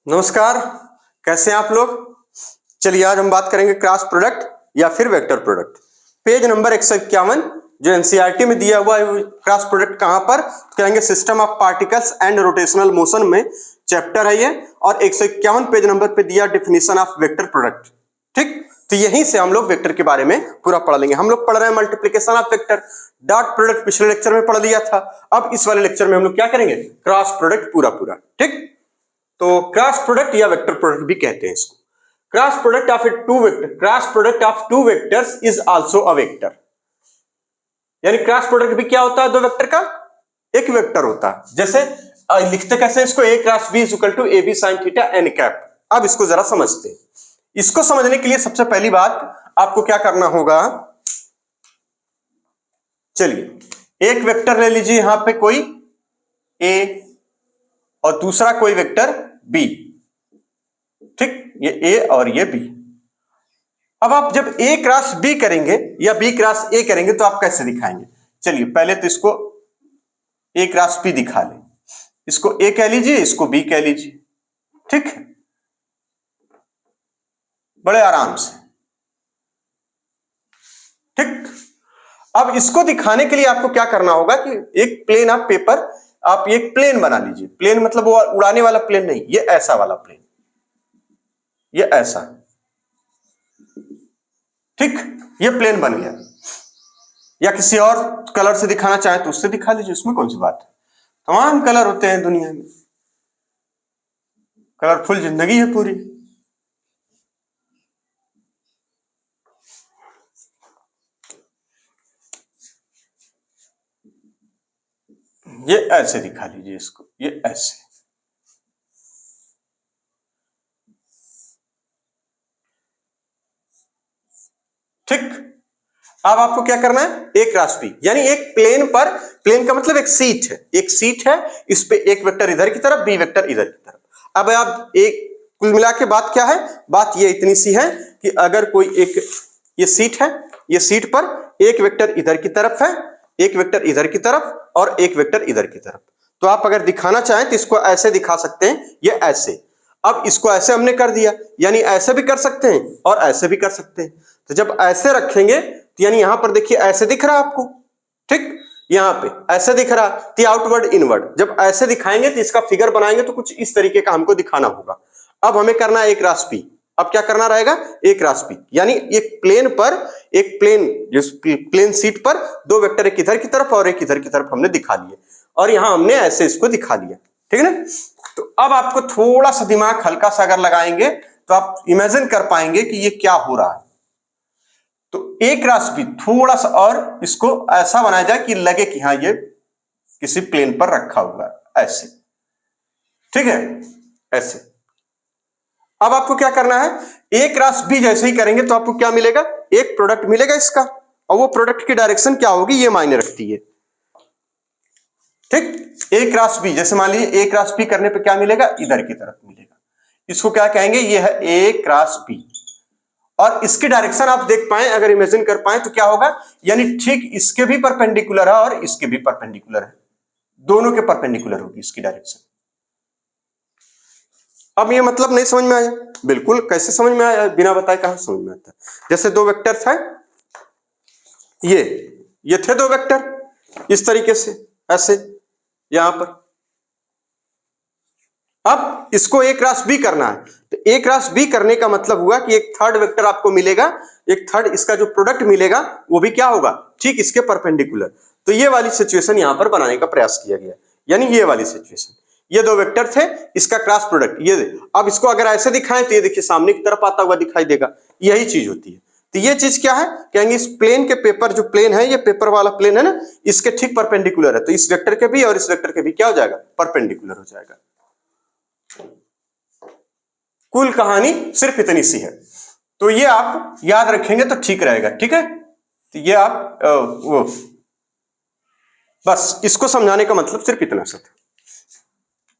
नमस्कार। कैसे हैं आप लोग। चलिए आज हम बात करेंगे क्रॉस प्रोडक्ट या फिर वेक्टर प्रोडक्ट। पेज नंबर 151 जो एनसीईआरटी में दिया हुआ है। क्रॉस प्रोडक्ट कहां पर कहेंगे, system of particles and rotational motion में चैप्टर है ये, और 151 पेज नंबर पे दिया डेफिनेशन ऑफ वेक्टर प्रोडक्ट। ठीक, तो यहीं से हम लोग वेक्टर के बारे में पूरा पढ़ लेंगे। हम लोग पढ़ रहे हैं multiplication of vector, dot product पिछले लेक्चर में पढ़ लिया था। अब इस वाले लेक्चर में हम लोग क्या करेंगे, क्रॉस प्रोडक्ट पूरा पूरा। ठीक, तो क्रॉस प्रोडक्ट या वेक्टर प्रोडक्ट भी कहते हैं इसको। Cross product of two vector, cross product of two vectors is also a vector. यानी क्रॉस प्रोडक्ट भी क्या होता है, दो वेक्टर का एक वेक्टर होता है। जैसे लिखते कैसे इसको, a cross B is equal to a b sine theta n cap. अब इसको जरा समझते हैं। इसको समझने के लिए सबसे पहली बात आपको क्या करना होगा, चलिए एक वेक्टर ले लीजिए यहां पे कोई ए और दूसरा कोई वेक्टर बी। ठीक, ये ए और ये बी। अब आप जब ए क्रॉस बी करेंगे या बी क्रॉस ए करेंगे तो आप कैसे दिखाएंगे। चलिए पहले तो इसको ए क्रॉस बी दिखा लें। इसको ए कह लीजिए, इसको बी कह लीजिए। ठीक है, बड़े आराम से। ठीक, अब इसको दिखाने के लिए आपको क्या करना होगा कि एक प्लेन ऑफ पेपर आप एक प्लेन बना लीजिए। प्लेन मतलब वो उड़ाने वाला प्लेन नहीं, ये ऐसा वाला प्लेन, ये ऐसा। ठीक, ये प्लेन बन गया। या किसी और कलर से दिखाना चाहे तो उससे दिखा लीजिए, उसमें कौन सी बात है। तमाम कलर होते हैं दुनिया में, कलरफुल जिंदगी है पूरी। ये ऐसे दिखा लीजिए इसको, ये ऐसे। ठीक, अब आपको क्या करना है, ए क्रॉस बी, यानी एक प्लेन पर, प्लेन का मतलब एक सीट है, एक सीट है, इस पे एक वेक्टर इधर की तरफ, बी वेक्टर इधर की तरफ। अब आप एक, कुल मिला के बात क्या है, बात ये इतनी सी है कि अगर कोई एक, ये सीट है, ये सीट पर एक वेक्टर इधर की तरफ है, एक वेक्टर इधर की तरफ और एक वेक्टर इधर की तरफ। तो आप अगर दिखाना चाहें तो इसको ऐसे दिखा सकते हैं, ये ऐसे। अब इसको ऐसे हमने कर दिया, यानी ऐसे भी कर सकते हैं और ऐसे भी कर सकते हैं। तो जब ऐसे रखेंगे तो यानी यहां पर देखिए ऐसे दिख रहा है आपको। ठीक, यहां पे ऐसे दिख रहा, तो आउटवर्ड इनवर्ड। जब ऐसे दिखाएंगे तो इसका फिगर बनाएंगे तो कुछ इस तरीके का हमको दिखाना होगा। अब हमें करना है ए क्रॉस बी। अब क्या करना रहेगा, ए क्रॉस बी, यानी एक प्लेन पर, एक प्लेन, जिस प्लेन सीट पर दो वेक्टर एक इधर की तरफ और एक इधर की तरफ हमने दिखा लिए, और यहां हमने ऐसे इसको दिखा लिया। ठीक है ना। तो अब आपको थोड़ा सा दिमाग हल्का सा अगर लगाएंगे तो आप इमेजिन कर पाएंगे कि ये क्या हो रहा है। तो ए क्रॉस बी थोड़ा सा और इसको ऐसा बनाया जाए कि लगे कि हाँ ये किसी प्लेन पर रखा हुआ है, ऐसे। ठीक है, ऐसे। अब आपको क्या करना है, ए क्रॉस बी जैसे ही करेंगे तो आपको क्या मिलेगा, एक प्रोडक्ट मिलेगा इसका, और वो प्रोडक्ट की डायरेक्शन क्या होगी ये मायने रखती है। ठीक, ए क्रॉस बी, जैसे मान लीजिए ए क्रॉस बी करने पे क्या मिलेगा, इधर की तरफ मिलेगा। इसको क्या कहेंगे, ये है ए क्रॉस बी। और इसकी डायरेक्शन आप देख पाए, अगर इमेजिन कर पाए तो क्या होगा, यानी ठीक इसके भी परपेंडिकुलर है और इसके भी परपेंडिकुलर है, दोनों के परपेंडिकुलर होगी इसकी डायरेक्शन। अब ये मतलब नहीं समझ में आया, बिल्कुल कैसे समझ में आया, बिना बताए कहां समझ में आता। जैसे दो वेक्टर थे, ये थे दो वेक्टर इस तरीके से, ऐसे यहां पर। अब इसको ए क्रॉस बी करना है, तो ए क्रॉस बी करने का मतलब हुआ कि एक थर्ड वेक्टर आपको मिलेगा, एक थर्ड इसका जो प्रोडक्ट मिलेगा वो भी क्या होगा, ठीक इसके परपेंडिकुलर। तो ये वाली सिचुएशन यहां पर बनाने का प्रयास किया गया, यानी ये वाली सिचुएशन। ये दो वेक्टर थे, इसका क्रॉस प्रोडक्ट ये। अब इसको अगर ऐसे दिखाएं तो ये देखिए सामने की तरफ आता हुआ दिखाई देगा, यही चीज होती है। तो ये चीज क्या है, कहेंगे इस प्लेन के पेपर, जो प्लेन है ये पेपर वाला प्लेन है ना, इसके ठीक परपेंडिकुलर है, तो इस वेक्टर के भी और इस वेक्टर के भी क्या हो जाएगा, परपेंडिकुलर हो जाएगा। कुल कहानी सिर्फ इतनी सी है, तो ये आप याद रखेंगे तो ठीक रहेगा। ठीक है, तो ये आप वो बस इसको समझाने का मतलब सिर्फ इतना सा था।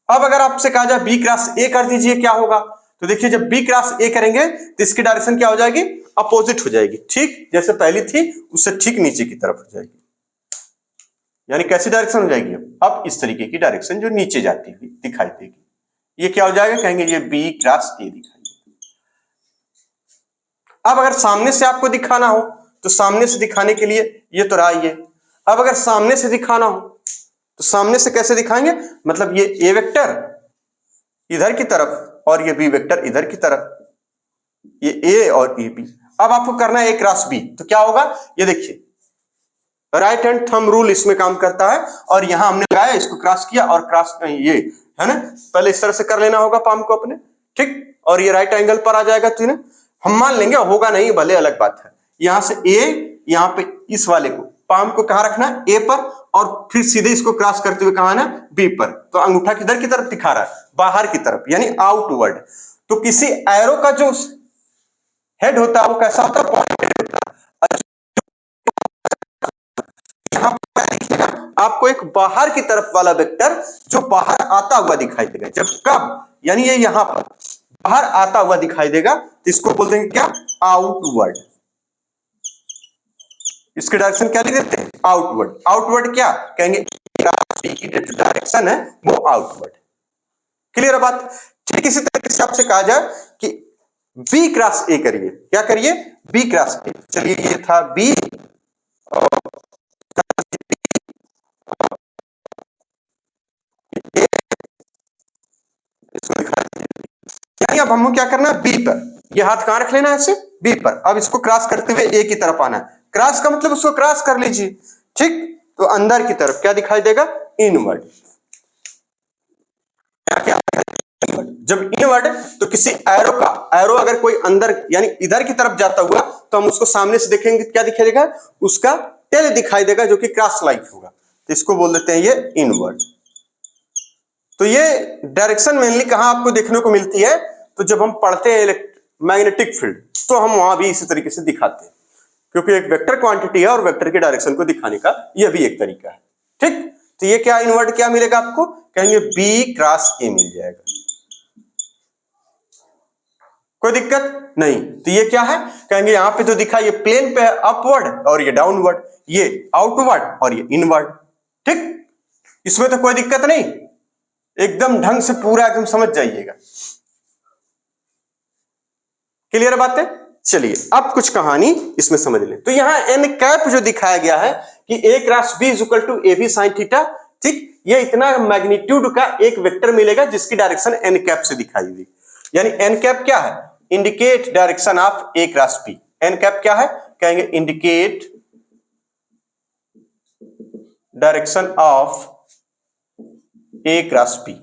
अब अगर आपसे कहा जाए बी क्रॉस ए कर दीजिए, क्या होगा, तो देखिए जब बी क्रॉस ए करेंगे तो इसकी डायरेक्शन क्या हो जाएगी, अपोजिट हो जाएगी। ठीक जैसे पहली थी उससे ठीक नीचे की तरफ हो जाएगी। यानी कैसी डायरेक्शन हो जाएगी, अब इस तरीके की डायरेक्शन जो नीचे जाती हुई दिखाई देगी, ये क्या हो जाएगा, कहेंगे ये B क्रॉस A दिखाई देगा। अब अगर सामने से आपको दिखाना हो तो सामने से दिखाने के लिए ये तो रहा ये। अब अगर सामने से दिखाना हो तो सामने से कैसे दिखाएंगे, मतलब ये A वेक्टर इधर की तरफ और ये B वेक्टर इधर की तरफ, ये A और ये B। अब आपको करना है A क्रॉस B, तो क्या होगा, ये देखिए राइट हैंड थंब रूल इसमें काम करता है, और यहां हमने लगाया, इसको क्रॉस किया और क्रॉस ये है ना, पहले इस तरह से कर लेना होगा पाम को अपने, ठीक, और ये राइट एंगल पर आ जाएगा, तो हम मान लेंगे, होगा नहीं भले अलग बात है। यहां से A, यहां पे इस वाले को पाम को कहां रखना है, A पर, और फिर सीधे इसको क्रॉस करते हुए कहां है, B पर। तो अंगूठा किधर की तरफ दिखा रहा है, बाहर की तरफ, यानी आउटवर्ड। तो किसी एरो का जो हेड होता है वो कैसा होता है, पॉइंट हेड होता है। यहां पर देखिएगा आपको एक बाहर की तरफ वाला वेक्टर जो बाहर आता हुआ दिखाई देगा, जब कब, यानी ये यहां पर बाहर आता हुआ दिखाई देगा, तो इसको बोल देंगे क्या, आउटवर्ड। इसके डायरेक्शन क्या लिख देते हैं, आउटवर्ड। आउटवर्ड क्या कहेंगे, की डायरेक्शन है वो आउटवर्ड। क्लियर है बात। ठीक इसी तरीके से आपसे कहा जाए कि B क्रॉस A करिए, क्या करिए, B क्रॉस A। चलिए ये था B, और इसको दिखा दीजिए, यानी अब हमको क्या करना है, B पर, ये हाथ कहां रख लेना है, ऐसे B पर। अब इसको क्रॉस करते हुए A की तरफ आना है। क्रॉस का मतलब उसको क्रॉस कर लीजिए, ठीक, तो अंदर की तरफ क्या दिखाई देगा, इनवर्ड। क्या, जब इनवर्ड तो किसी एरो का, एरो अगर कोई अंदर यानी इधर की तरफ जाता हुआ तो हम उसको सामने से देखेंगे, क्या दिखाई देगा, उसका टेल दिखाई देगा जो कि क्रॉस लाइक होगा, तो इसको बोल देते हैं ये इनवर्ड। तो ये डायरेक्शन मेनली कहां आपको देखने को मिलती है, तो जब हम पढ़ते हैं मैग्नेटिक फील्ड, तो हम वहां भी इसी तरीके से दिखाते हैं, क्योंकि एक वेक्टर क्वांटिटी है और वेक्टर के डायरेक्शन को दिखाने का यह भी एक तरीका है, ठीक। तो ये क्या इनवर्ड क्या मिलेगा आपको, कहेंगे B क्रॉस A मिल जाएगा, कोई दिक्कत नहीं। तो ये क्या है, कहेंगे यहां पे तो दिखा, ये प्लेन पे है अपवर्ड और ये डाउनवर्ड, ये आउटवर्ड और ये इनवर्ड, ठीक, इसमें तो कोई दिक्कत नहीं, एकदम ढंग से पूरा एकदम समझ जाइएगा। क्लियर बात है। चलिए अब कुछ कहानी इसमें समझ लें। तो यहां एन कैप जो दिखाया गया है कि A cross B is equal to AB sine theta, ठीक, ये इतना मैग्नीट्यूड का एक वेक्टर मिलेगा जिसकी डायरेक्शन एन कैप से दिखाई दी, यानी एन कैप क्या है, indicate direction of A cross B। N cap क्या है, कहेंगे indicate direction of A cross B।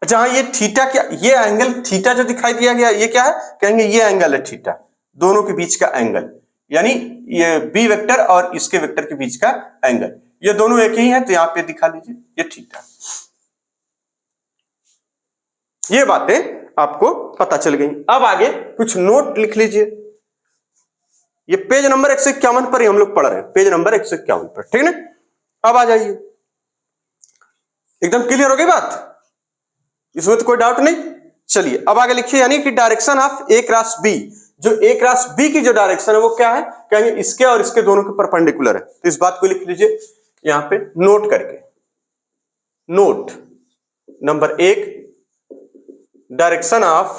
जहां ये थीटा क्या, ये एंगल थीटा जो दिखाई दिया गया ये क्या है, कहेंगे ये एंगल है थीटा, दोनों के बीच का एंगल, यानी ये B वेक्टर और इसके वेक्टर के बीच का एंगल, ये दोनों एक ही है, तो यहां पे दिखा लीजिए ये थीटा। ये बातें आपको पता चल गई। अब आगे कुछ नोट लिख लीजिए, ये पेज नंबर 151 पर ही हम लोग पढ़ रहे हैं, पेज नंबर 151 पर, ठीक ना। अब आ जाइए, एकदम क्लियर हो गई बात, इसमें तो कोई डाउट नहीं। चलिए अब आगे लिखिए, यानी कि direction of A cross B, जो A क्रॉस B की जो डायरेक्शन है वो क्या है, कहेंगे इसके और इसके दोनों के परपेंडिकुलर है। तो इस बात को लिख लीजिए यहां पे नोट करके। Note number 1, direction of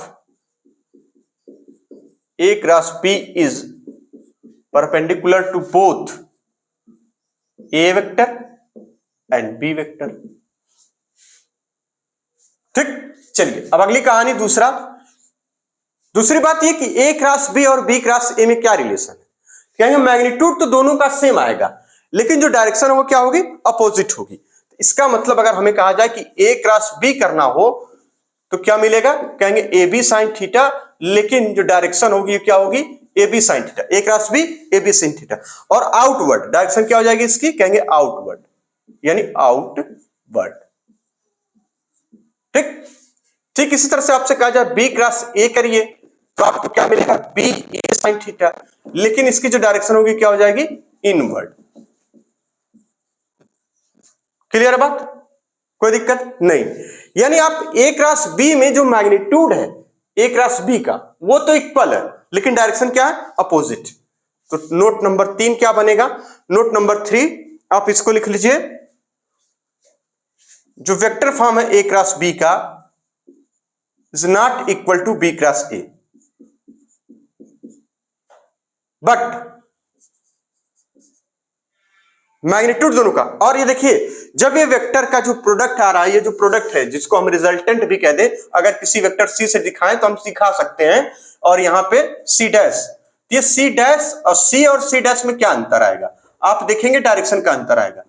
A cross B is perpendicular to both A vector and B vector, ठीक। चलिए अब अगली कहानी, दूसरी बात ये कि A क्रॉस B और B क्रॉस A में क्या रिलेशन है, कहेंगे मैग्नीट्यूड तो दोनों का सेम आएगा, लेकिन जो डायरेक्शन है वो क्या होगी, अपोजिट होगी। इसका मतलब अगर हमें कहा जाए कि A क्रॉस B करना हो तो क्या मिलेगा, कहेंगे AB साइन थीटा, लेकिन जो डायरेक्शन होगी क्या होगी, AB sine theta, A cross B AB sine theta, और आउटवर्ड डायरेक्शन क्या हो जाएगी इसकी, कहेंगे आउटवर्ड, यानी आउटवर्ड, ठीक। ठीक इसी तरह से आपसे कहा जाए B क्रॉस A करिए तो आपको क्या मिलेगा, B A साइन थीटा, लेकिन इसकी जो डायरेक्शन होगी क्या हो जाएगी, इनवर्ड। क्लियर है बात, कोई दिक्कत नहीं। यानी आप A क्रॉस B में जो मैग्नीट्यूड है A क्रॉस B का वो तो इक्वल है, लेकिन डायरेक्शन क्या है, अपोजिट। तो नोट नंबर 3 क्या बनेगा, नोट नंबर 3 आप इसको लिख लीजिए, जो वेक्टर फॉर्म है ए क्रॉस बी का is not equal to B cross A, but magnitude दोनों का। और ये देखिए जब ये वेक्टर का जो प्रोडक्ट आ रहा है, ये जो प्रोडक्ट है जिसको हम रिजल्टेंट भी कह दें, अगर किसी वेक्टर सी से दिखाएं तो हम दिखा सकते हैं, और यहां पे सी डैश, ये सी डैश और सी डैश में क्या अंतर आएगा, आप देखेंगे डायरेक्शन का अंतर आएगा।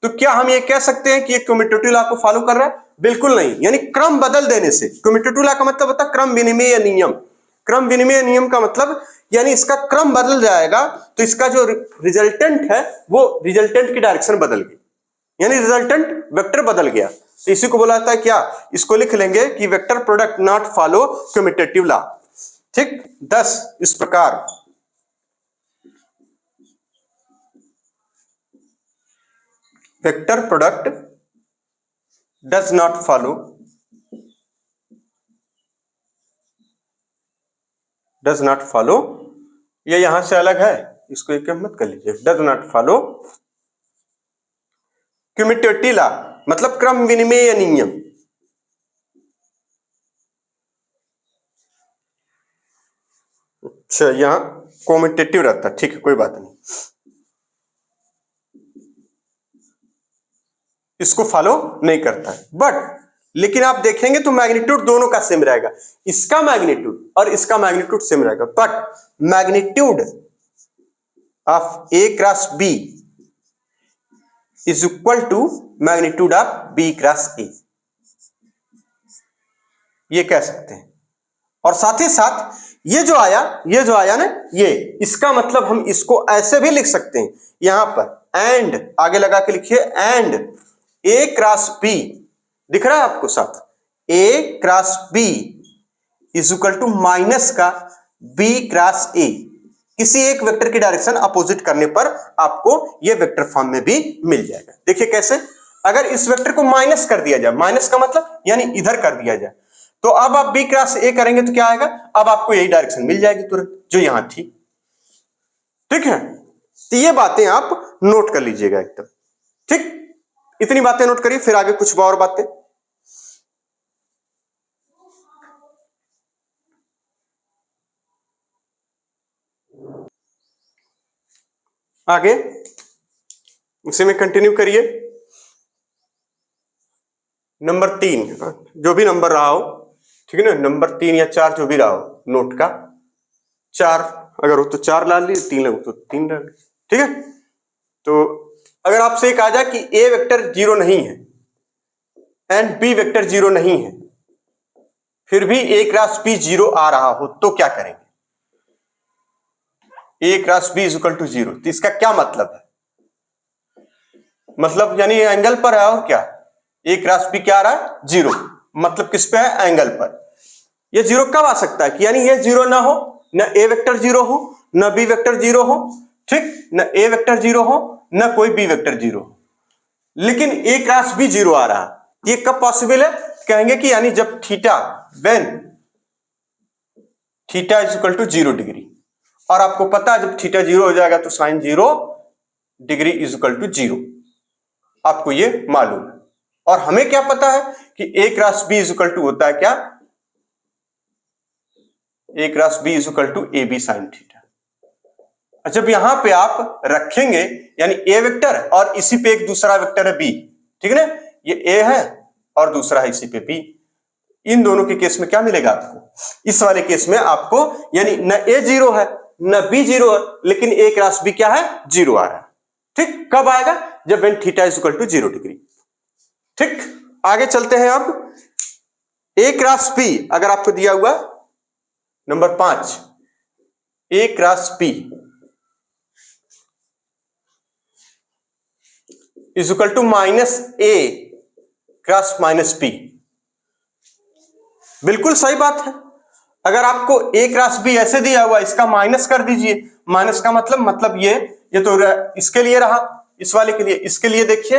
तो क्या हम ये कह सकते हैं कि ये कम्यूटेटिव लॉ को फॉलो कर रहा है? बिल्कुल नहीं, यानी क्रम बदल देने से। कम्यूटेटिव लॉ का मतलब होता है क्रम विनिमय नियम। क्रम विनिमय नियम का मतलब यानी इसका क्रम बदल जाएगा, तो इसका जो रिजल्टेंट है वो रिजल्टेंट की डायरेक्शन बदल गई, यानी रिजल्टेंट वेक्टर बदल गया। तो इसी को बोला जाता है क्या, इसको लिख लेंगे कि vector product not follow commutative law. ठीक, 10 इस प्रकार vector product does not follow, ये यहां से अलग है, इसको एक मत कर लीजिए, does not follow commutative law मतलब क्रम विनिमय नियम। अच्छा, यहां कम्यूटेटिव रहता है, ठीक है, कोई बात नहीं, इसको फॉलो नहीं करता है। बट लेकिन आप देखेंगे तो मैग्नीट्यूड दोनों का सेम रहेगा, इसका मैग्नीट्यूड और इसका मैग्नीट्यूड सेम रहेगा, but magnitude of A cross B is equal to magnitude of B cross A, ये कह सकते हैं। और साथ ही साथ ये जो आया ना, ये इसका मतलब हम इसको ऐसे भी लिख सकते हैं, यहां पर एंड आगे लगा के लिखिए, एंड ए क्रॉस बी, दिख रहा है आपको साथ, a cross B is equal to minus का बी क्रॉस ए, किसी एक वेक्टर की डायरेक्शन अपोजिट करने पर आपको ये वेक्टर फॉर्म में भी मिल जाएगा। देखिए कैसे, अगर इस वेक्टर को माइनस कर दिया जाए, माइनस का मतलब यानी इधर कर दिया जाए, तो अब आप बी क्रॉस ए करेंगे तो क्या आएगा, अब आपको यही डायरेक्शन मिल जाएगी तुरंत जो यहां थी। ठीक है, तो ये बातें आप नोट कर लीजिएगा एकदम। ठीक, इतनी बातें नोट करिए, फिर आगे कुछ और बातें। आगे उसी में कंटिन्यू करिए। नंबर 3, जो भी नंबर रहा हो, ठीक है ना, नंबर 3 या 4 जो भी रहा हो नोट का, 4 अगर हो तो 4 ला ली, 3 लगे तो 3 ला ली। ठीक है, तो अगर आपसे कहा जाए कि ए वेक्टर 0 नहीं है एंड बी वेक्टर 0 नहीं है, फिर भी ए क्रॉस बी 0 आ रहा हो, तो क्या करेंगे? A cross B is equal to 0, तो इसका क्या मतलब है? मतलब यानी एंगल पर है, और क्या, ए क्रॉस बी क्या आ रहा है? 0, मतलब किस पे है? एंगल पर। ये 0 कब आ सकता है कि यानी ये 0 ना हो, न ए वेक्टर 0 हो, न बी वेक्टर 0 हो, ठीक, न ए वेक्टर 0 हो, न कोई बी वेक्टर 0 हो, लेकिन ए क्रॉस बी 0 आ रहा है। ये कब पॉसिबल है? कहेंगे कि यानी जब theta, when theta is equal to 0 degree, और आपको पता है जब थीटा 0 हो जाएगा तो sine 0 degree is equal to 0, आपको ये मालूम है। और हमें क्या पता है कि a cross B is equal to होता है क्या? A cross B is equal to a b sine theta. जब यहां पे आप रखेंगे यानी ए वेक्टर और इसी पे एक दूसरा वेक्टर है बी, ठीक है ना, ये ए है और दूसरा है इसी पे बी, इन दोनों के केस में क्या मिलेगा आपको? इस वाले केस में आपको यानी न ए 0 है न बी 0 है, लेकिन ए क्रॉस बी क्या है? 0 आ रहा है। ठीक, कब आएगा? जब when theta is equal to 0 degree. ठीक, आगे चलते हैं। अब ए क्रॉस बी अगर आपको दिया हुआ number 5, A cross B is equal to minus A cross minus B, बिल्कुल सही बात है। अगर आपको ए क्रॉस बी ऐसे दिया हुआ, इसका माइनस कर दीजिए, माइनस का मतलब ये तो इसके लिए रहा, इस वाले के लिए, इसके लिए देखिए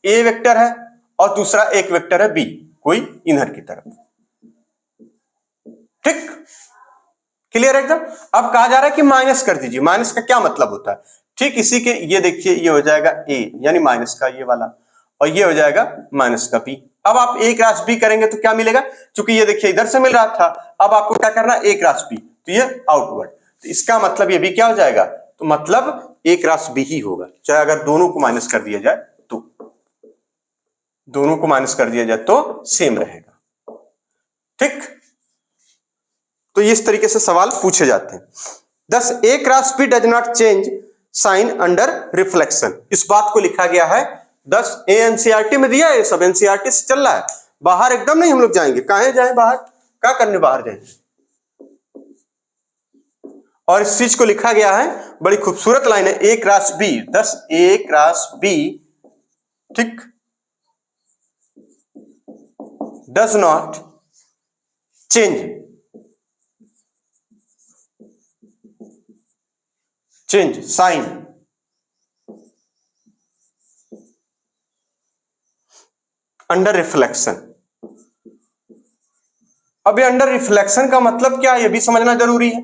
ए वेक्टर है और दूसरा एक वेक्टर है बी, कोई इधर की तरफ। ठीक, क्लियर एकदम। अब कहा जा रहा है कि माइनस कर दीजिए, माइनस का क्या मतलब होता है? ठीक, इसी के ये देखिए, ये हो जाएगा ए यानी माइनस का ये वाला, और ये हो जाएगा माइनस का बी, अब आप ए क्रॉस बी करेंगे तो क्या मिलेगा, क्योंकि ये देखिए इधर से मिल रहा था, अब आपको क्या करना है, ए क्रॉस बी, तो ये आउटवर्ड, तो इसका मतलब ये भी क्या हो जाएगा, तो मतलब ए क्रॉस बी ही होगा, चाहे अगर दोनों को माइनस कर दिया जाए तो, दोनों को माइनस कर दिया जाए तो सेम रहेगा। ठीक, तो इस तरीके से सवाल पूछे जाते हैं। Thus a cross b does not change sign under reflection, इस बात को लिखा गया है। 10 एनसीईआरटी में दिया है, ये सब एनसीईआरटी से चल रहा है, बाहर एकदम नहीं हम लोग जाएंगे, काहे जाए बाहर, क्या करने बाहर जाएंगे। और इस चीज को लिखा गया है, बड़ी खूबसूरत लाइन है, A cross B, 10 A cross B, ठीक, does not change sign under reflection. अब ये अंडर रिफ्लेक्शन का मतलब क्या है, ये भी समझना जरूरी है।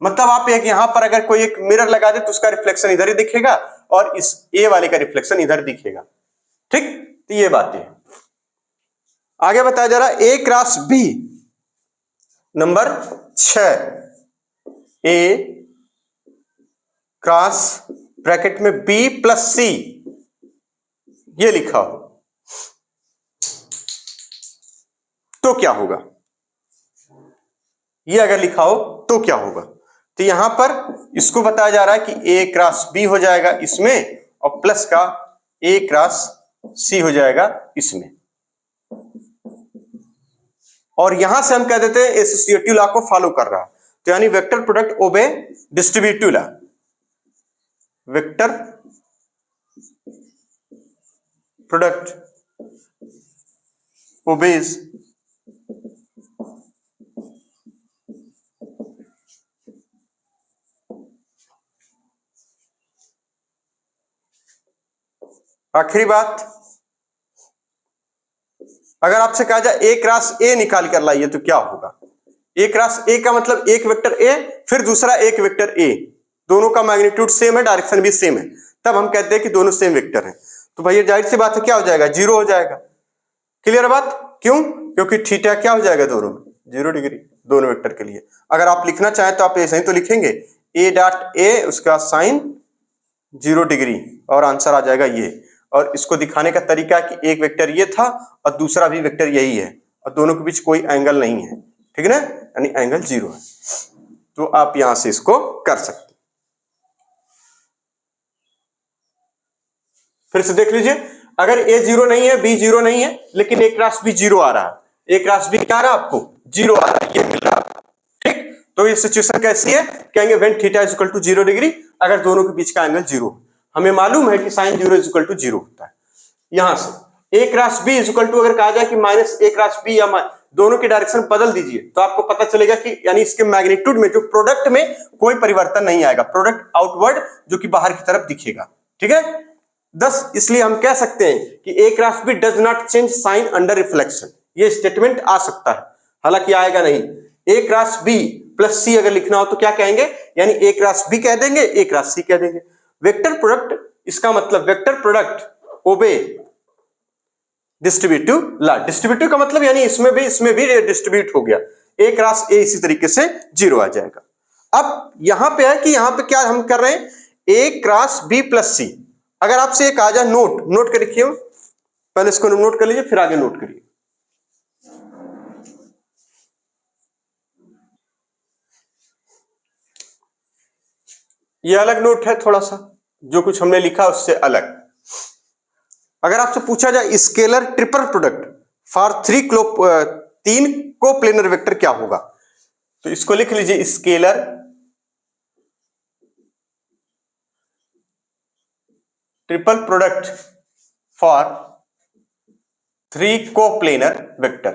मतलब आप एक यहां पर अगर कोई एक मिरर लगा दे तो उसका रिफ्लेक्शन इधर ही दिखेगा और इस ए वाले का रिफ्लेक्शन इधर दिखेगा। ठीक, तो ये बातें हैं। आगे बताया जा रहा है A cross B, number 6, A cross bracket में बी प्लस सी, ये लिखा हो तो क्या होगा, ये अगर लिखा हो तो क्या होगा, तो यहां पर इसको बताया जा रहा है कि ए क्रॉस बी हो जाएगा इसमें और प्लस का ए क्रॉस सी हो जाएगा इसमें, और यहां से हम कह देते हैं एसोसिएटिव लॉ को फॉलो कर रहा है, तो यानी vector product obey distributive law, vector product obeys आखिरी बात, अगर आपसे कहा जाए ए क्रॉस ए निकाल कर लाइए तो क्या होगा, ए क्रॉस ए का मतलब एक वेक्टर ए फिर दूसरा एक वेक्टर ए, दोनों का मैग्नीट्यूड सेम है, डायरेक्शन भी सेम है, तब हम कहते हैं कि दोनों सेम वेक्टर हैं। तो भैया जाहिर सी बात है क्या हो जाएगा, जीरो हो जाएगा। क्लियर बात, क्यों, क्योंकि थीटा क्या हो जाएगा दोनों में 0 डिग्री, दोनों वेक्टर के लिए। अगर आप लिखना चाहें तो आप ऐसे ही तो लिखेंगे ए डॉट ए, उसका साइन 0 डिग्री और आंसर आ जाएगा ये। और इसको दिखाने का तरीका है कि एक वेक्टर ये था और दूसरा भी वेक्टर यही है और दोनों के बीच कोई एंगल नहीं है, ठीक है ना, यानी एंगल 0 है, तो आप यहां से इसको कर सकते। फिर से देख लीजिए, अगर ए 0 नहीं है, बी 0 नहीं है, लेकिन ए क्रॉस बी 0 आ रहा है, ए क्रॉस बी क्या आ रहा है आपको 0 आ रहा है, ये मिल रहा है। ठीक, तो ये सिचुएशन कैसी है, कहेंगे when theta is equal to 0 degree, अगर दोनों के बीच का एंगल 0, हमें मालूम है कि साइन 0 इज इक्वल टू 0 होता है। यहां से a cross B is equal to अगर कहा जाए कि माइनस ए क्रॉस बी, या दोनों की डायरेक्शन बदल दीजिए तो आपको पता चलेगा कि यानी इसके मैग्नीट्यूड में जो प्रोडक्ट में कोई परिवर्तन नहीं आएगा, प्रोडक्ट आउटवर्ड जो कि बाहर की तरफ दिखेगा। ठीक है, 10 इसलिए हम कह सकते हैं कि a cross b does not change sign under reflection, ये स्टेटमेंट आ सकता है, हालांकि आएगा नहीं। A cross b plus c अगर लिखना हो तो क्या कहेंगे, यानी ए क्रॉस बी कह देंगे, ए क्रॉस सी कह देंगे। वेक्टर प्रोडक्ट, इसका मतलब vector product obey distributive law, distributive का मतलब यानी इसमें भी डिस्ट्रीब्यूट हो गया, ए क्रॉस ए इसी तरीके से 0 आ जाएगा। अब यहां पे है कि यहां पे क्या हम कर रहे हैं, ए क्रॉस बी प्लस सी, अगर आपसे एक आ जाए नोट कर रखिए, पहले इसको नोट कर लीजिए फिर आगे नोट करिए। ये अलग नोट है थोड़ा सा, जो कुछ हमने लिखा उससे अलग। अगर आपसे पूछा जाए scalar triple product for 3 coplanar vector क्या होगा, तो इसको लिख लीजिए scalar triple product for 3 coplanar vector.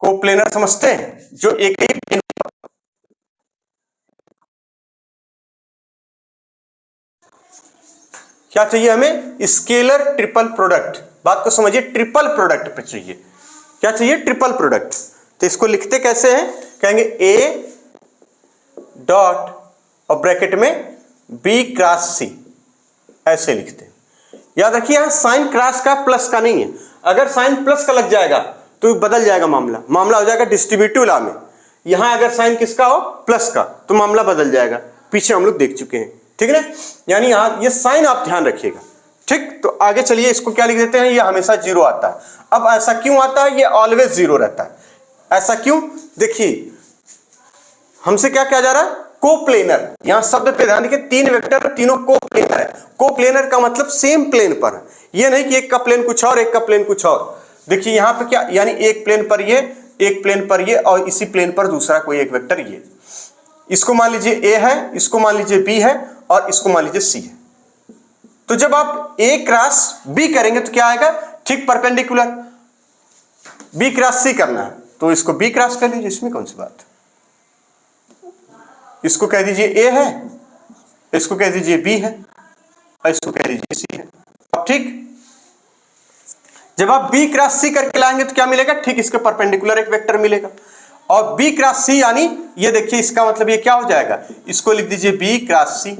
Coplanar समझते हैं, जो एक ही प्लेन, क्या चाहिए हमें, स्केलर ट्रिपल प्रोडक्ट, बात को समझिए, ट्रिपल प्रोडक्ट पे चाहिए, क्या चाहिए, ट्रिपल प्रोडक्ट। तो इसको लिखते कैसे हैं, कहेंगे ए डॉट और ब्रैकेट में बी क्रॉस सी, ऐसे लिखते हैं। याद रखिए यहां साइन क्रॉस का प्लस का नहीं है, अगर साइन प्लस का लग जाएगा तो बदल जाएगा मामला हो जाएगा डिस्ट्रीब्यूटिव लॉ में। यहां अगर साइन किसका हो प्लस का तो मामला बदल जाएगा, पीछे हम लोग देख चुके हैं, ठीक है ना। यानी यहां ये साइन आप ध्यान रखिएगा, ठीक। तो आगे चलिए, इसको क्या लिख देते हैं, ये हमेशा जीरो आता है। अब ऐसा क्यों आता है, ये ऑलवेज जीरो रहता है, ऐसा क्यों, देखिए हमसे क्या कहा जा रहा है, कोप्लेनर। यहां शब्द पे ध्यान देखिए, तीन वेक्टर तीनों कोप्लेनर है। कोप्लेनर का मतलब सेम प्लेन पर है, ये नहीं कि एक का प्लेन कुछ और एक का प्लेन कुछ और। देखिए यहां पे क्या, यानी एक प्लेन पर ये, एक प्लेन पर ये, और इसी प्लेन पर दूसरा कोई एक वेक्टर ये। इसको मान लीजिए ए है, इसको मान लीजिए बी है, और इसको मान लीजिए सी है। तो जब आप ए क्रॉस बी करेंगे तो क्या आएगा, ठीक परपेंडिकुलर। बी क्रॉस सी करना है तो इसको बी क्रॉस कर लीजिए, इसमें कौन सी बात। इसको कह दीजिए ए है, इसको कह दीजिए बी है, और इसको कह दीजिए सी है। अब ठीक, जब आप बी क्रॉस सी करके लाएंगे तो क्या मिलेगा, ठीक इसके परपेंडिकुलर एक वेक्टर मिलेगा। और बी क्रॉस सी यानी ये देखिए, इसका मतलब ये क्या हो जाएगा, इसको लिख दीजिए बी क्रॉस सी।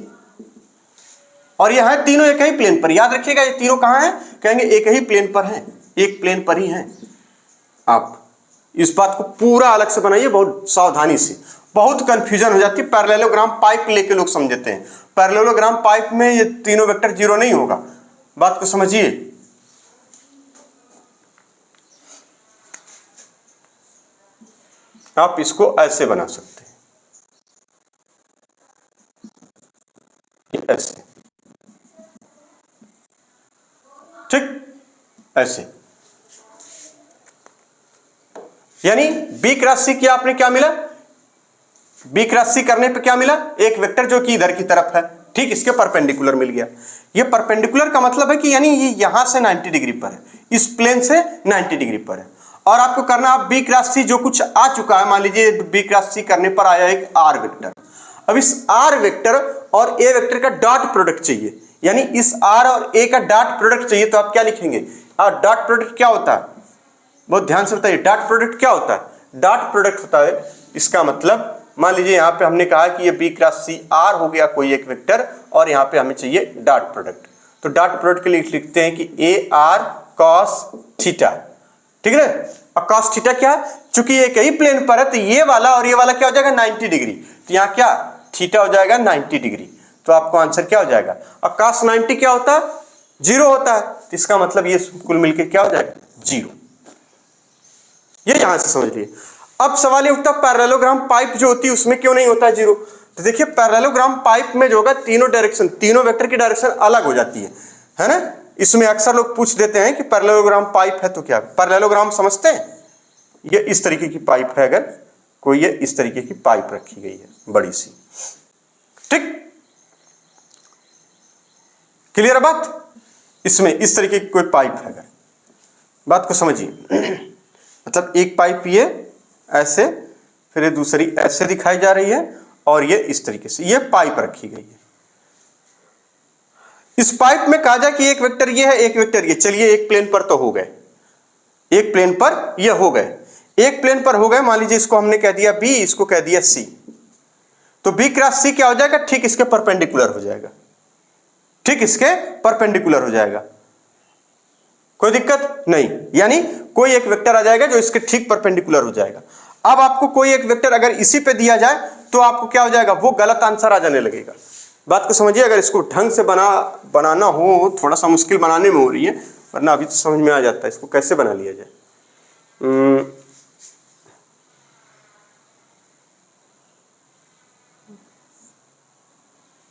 और ये है तीनों एक ही प्लेन पर, याद रखिएगा ये तीनों कहां हैं, कहेंगे एक ही प्लेन पर हैं, एक प्लेन पर ही हैं। आप इस बात को पूरा अलग से बनाइए, बहुत सावधानी से, बहुत कंफ्यूजन हो जाती है। पैरेललोग्राम पाइप लेके लोग समझते हैं, पैरेललोग्राम पाइप में ये तीनों वेक्टर जीरो नहीं होगा, बात को समझिए। आप इसको ऐसे बना सकते हैं, ऐसे, ठीक ऐसे। यानी बी क्रॉस सी किया आपने, क्या मिला, बी क्रॉस सी करने पे क्या मिला, एक वेक्टर जो कि इधर की तरफ है, ठीक इसके परपेंडिकुलर मिल गया। ये परपेंडिकुलर का मतलब है कि यानी ये यहां से 90 डिग्री पर है, इस प्लेन से 90 डिग्री पर है। और आपको करना, आप बी क्रॉस सी जो कुछ आ चुका है, मान लीजिए बी क्रॉस सी करने पर आया एक आर वेक्टर। अब इस आर वेक्टर और ए वेक्टर का डॉट प्रोडक्ट चाहिए, यानी इस आर और ए का डॉट प्रोडक्ट चाहिए, तो आप क्या लिखेंगे, और डॉट प्रोडक्ट क्या होता है, बहुत ध्यान से बताइए, डॉट प्रोडक्ट क्या होता है, डॉट प्रोडक्ट होता है, इसका मतलब मान लीजिए यहां पे हमने कहा कि ये बी क्रॉस सी आर हो गया कोई एक वेक्टर, और यहां पे हमें चाहिए डॉट प्रोडक्ट। तो डॉट प्रोडक्ट के लिए लिखते हैं कि ए आर कॉस थीटा, ठीक है। और कॉस थीटा क्या है, चूंकि एक ही प्लेन पर है तो ये वाला और ये वाला क्या हो जाएगा 90 डिग्री, तो यहाँ क्या थीटा हो जाएगा 90 डिग्री। तो आपको आंसर क्या हो जाएगा, और कॉस 90 क्या होता है, जीरो होता है, तो इसका मतलब ये कुल मिलकर क्या हो जाएगा, जीरो। ये यहां से समझ लिए। अब सवाल ये उठता है पैरेललोग्राम पाइप जो होती है उसमें क्यों नहीं होता है जीरो। तो देखिए पैरेललोग्राम पाइप में जो होगा तीनों डायरेक्शन, तीनों वेक्टर की डायरेक्शन अलग हो जाती है ना। इसमें अक्सर लोग पूछ देते हैं कि पैरेललोग्राम पाइप है तो क्या, पैरेललोग्राम समझते हैं, ये इस तरीके की पाइप है, अगर कोई ये इस तरीके की पाइप रखी गई है बड़ी सी, ठीक क्लियर है बात। इसमें इस तरीके की कोई पाइप है, अगर बात को समझिए मतलब एक पाइप ये ऐसे, फिर ये दूसरी ऐसे दिखाई जा रही है, और ये इस तरीके से ये पाइप रखी गई है। इस पाइप में कहा जाए कि एक वेक्टर ये है एक वेक्टर ये, चलिए एक प्लेन पर तो हो गए, एक प्लेन पर ये हो गए, एक प्लेन पर हो गए, मान लीजिए इसको हमने कह दिया बी, इसको कह दिया सी, तो बी क्रॉस सी क्या हो जाएगा, ठीक इसके परपेंडिकुलर हो जाएगा, ठीक इसके परपेंडिकुलर हो जाएगा, कोई दिक्कत नहीं। यानी कोई एक वेक्टर आ जाएगा जो इसके ठीक परपेंडिकुलर हो जाएगा। अब आपको कोई एक वेक्टर अगर इसी पे दिया जाए तो आपको क्या हो जाएगा, वो गलत आंसर आ जाने लगेगा। बात को समझिए, अगर इसको ढंग से बनाना हो, थोड़ा सा मुश्किल बनाने में हो रही है, वरना अभी तो समझ में आ जाता है इसको कैसे बना लिया जाए।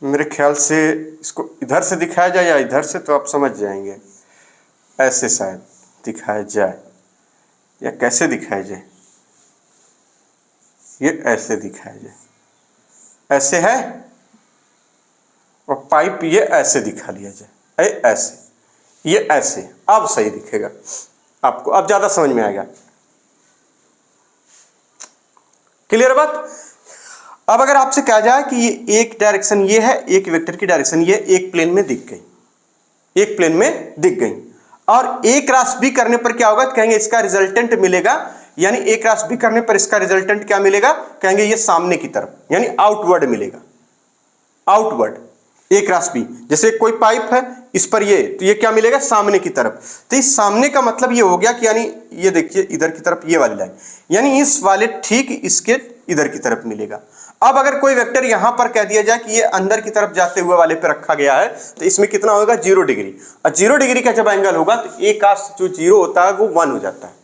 मेरे ख्याल से इसको इधर से दिखाया जाए या इधर से, तो आप समझ जाएंगे, ऐसे शायद दिखाया जाए या कैसे दिखाया जाए, ये ऐसे दिखाया जाए, ऐसे है, और पाइप ये ऐसे दिखा लिया जाए, ऐसे, ये ऐसे, अब सही दिखेगा आपको, अब ज्यादा समझ में आएगा। क्लियर बात। अब अगर आपसे कहा जाए कि ये एक डायरेक्शन ये है, एक वेक्टर की डायरेक्शन ये एक प्लेन में दिख गई, एक प्लेन में दिख गई, और ए क्रॉस बी करने पर क्या होगा, कहेंगे इसका रिजल्टेंट मिलेगा, यानी ए क्रॉस बी करने पर इसका रिजल्टेंट क्या मिलेगा, कहेंगे ये सामने की तरफ, यानी आउटवर्ड मिलेगा, आउटवर्ड। ए क्रॉस बी। जैसे कोई पाइप है इस पर ये, तो ये क्या मिलेगा सामने की तरफ, तो इस सामने का मतलब ये हो गया कि यानी ये देखिए इधर की तरफ ये वाली लाइन, यानी इस वाले ठीक इसके इधर की तरफ मिलेगा। अब अगर कोई वेक्टर यहां पर कह दिया जाए कि ये अंदर की तरफ जाते हुए वाले पे रखा गया है, तो इसमें कितना होगा 0 डिग्री, और 0 डिग्री का जब एंगल होगा तो ए का जो 0 होता है वो 1 हो जाता है।